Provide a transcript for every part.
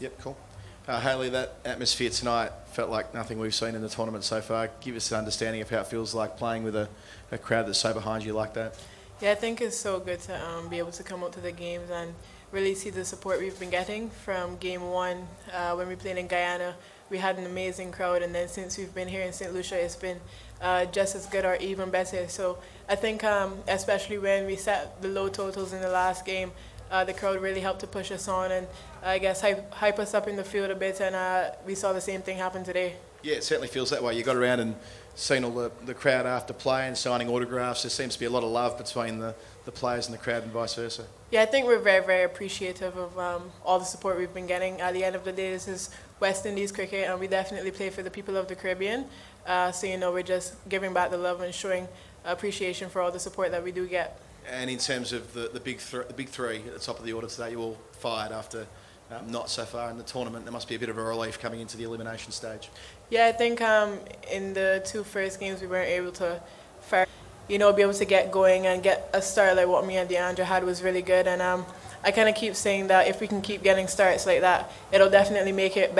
Yep, cool. Hayley, that atmosphere tonight felt like nothing we've seen in the tournament so far. Give us an understanding of how it feels like playing with a crowd that's so behind you like that. Yeah, I think it's so good to be able to come out to the games and really see the support we've been getting from game one. When we played in Guyana, we had an amazing crowd, and then since we've been here in St. Lucia, it's been just as good or even better. So I think especially when we set the low totals in the last game, the crowd really helped to push us on and I guess hype us up in the field a bit, and we saw the same thing happen today. Yeah, it certainly feels that way. You got around and seen all the crowd after play and signing autographs. There seems to be a lot of love between the players and the crowd and vice versa. Yeah, I think we're very, very appreciative of all the support we've been getting. At the end of the day, this is West Indies cricket, and we definitely play for the people of the Caribbean. So, you know, we're just giving back the love and showing appreciation for all the support that we do get. And in terms of the big three at the top of the order today, you all fired after not so far in the tournament. There must be a bit of a relief coming into the elimination stage. Yeah, I think in the two first games we weren't able to fire. You know, be able to get going and get a start like what me and DeAndre had was really good. And I kind of keep saying that if we can keep getting starts like that, it'll definitely make it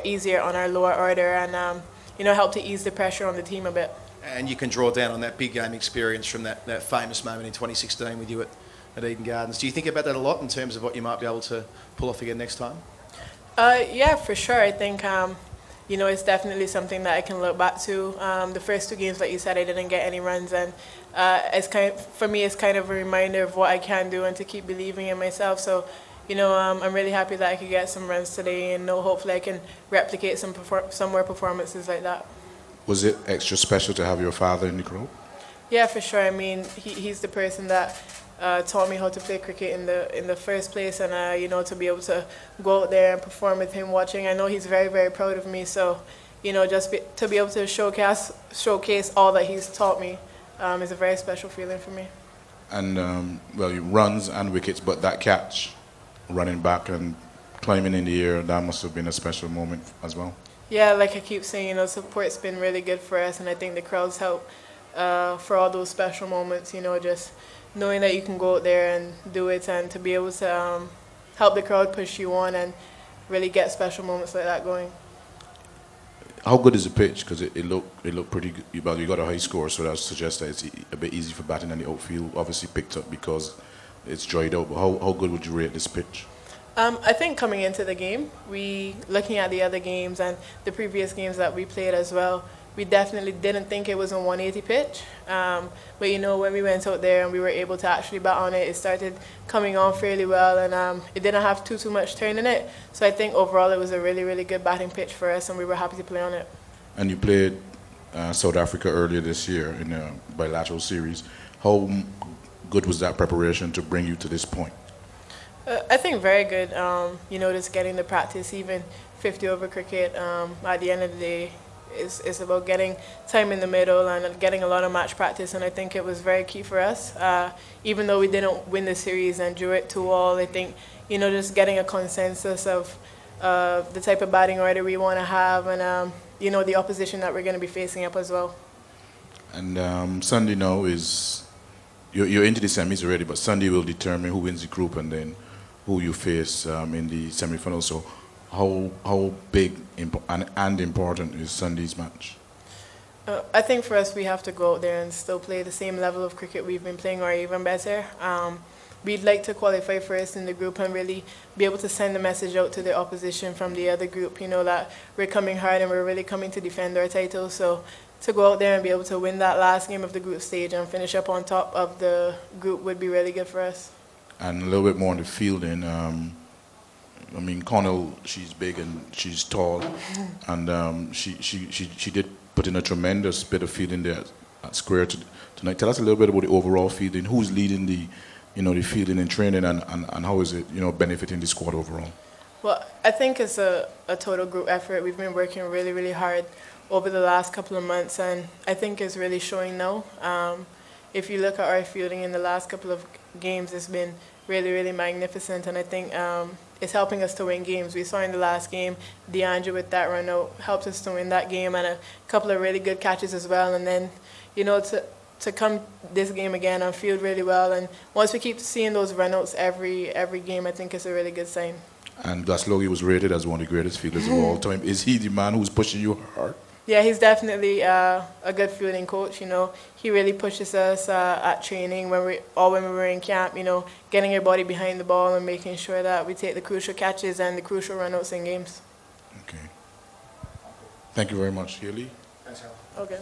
easier on our lower order and, you know, help to ease the pressure on the team a bit. And you can draw down on that big game experience from that famous moment in 2016 with you at Eden Gardens. Do you think about that a lot in terms of what you might be able to pull off again next time? Yeah, for sure. I think, you know, it's definitely something that I can look back to. The first two games, like you said, I didn't get any runs, and for me, it's kind of a reminder of what I can do and to keep believing in myself. So, you know, I'm really happy that I could get some runs today, and hopefully I can replicate some more performances like that. Was it extra special to have your father in the group? Yeah, for sure. I mean, he's the person that taught me how to play cricket in the first place, and you know, to be able to go out there and perform with him watching, I know he's very, very proud of me. So, you know, to be able to showcase all that he's taught me is a very special feeling for me. And well, you runs and wickets, but that catch, running back and climbing in the air, that must have been a special moment as well. Yeah, like I keep saying, you know, support's been really good for us, and I think the crowds help for all those special moments. You know, just knowing that you can go out there and do it, and to be able to help the crowd push you on and really get special moments like that going. How good is the pitch? Because it looked pretty good. Well, you got a high score, so that suggests that it's a bit easy for batting, and the outfield obviously picked up because it's dried out. But how good would you rate this pitch? I think coming into the game, looking at the other games and the previous games that we played as well, we definitely didn't think it was a 180 pitch. But you know, when we went out there and we were able to actually bat on it, it started coming on fairly well, and it didn't have too much turn in it. So I think overall it was a really, really good batting pitch for us, and we were happy to play on it. And you played South Africa earlier this year in a bilateral series. How good was that preparation to bring you to this point? I think very good. You know, just getting the practice, even 50-over cricket. At the end of the day, it's about getting time in the middle and getting a lot of match practice, and I think it was very key for us. Even though we didn't win the series and drew it 2-all, I think, you know, just getting a consensus of the type of batting order we want to have, and you know, the opposition that we're going to be facing up as well. And Sunday now is you're into the semis already, but Sunday will determine who wins the group and then who you face in the semi-final. So how big and important is Sunday's match? I think for us, we have to go out there and still play the same level of cricket we've been playing, or even better. We'd like to qualify first in the group and really be able to send a message out to the opposition from the other group, you know, that we're coming hard and we're really coming to defend our title. So to go out there and be able to win that last game of the group stage and finish up on top of the group would be really good for us. And a little bit more on the fielding. I mean, Connell, she's big and she's tall, and she did put in a tremendous bit of fielding there at square tonight. Tell us a little bit about the overall fielding. Who's leading the fielding and training, and how is it, you know, benefiting the squad overall? Well, I think it's a total group effort. We've been working really, really hard over the last couple of months, and I think it's really showing now. If you look at our fielding in the last couple of games, it's been really, really magnificent, and I think it's helping us to win games. We saw in the last game, DeAndre with that run out helped us to win that game, and a couple of really good catches as well. And then, you know, to come this game again and field really well, and once we keep seeing those run outs every game, I think it's a really good sign. And Glaslogi was rated as one of the greatest fielders of all time. Is he the man who's pushing you hard? Yeah, he's definitely a good fielding coach. You know, he really pushes us at training when we were in camp. You know, getting our body behind the ball and making sure that we take the crucial catches and the crucial runouts in games. Okay. Thank you very much, Hayley. Thanks, Hal. Okay.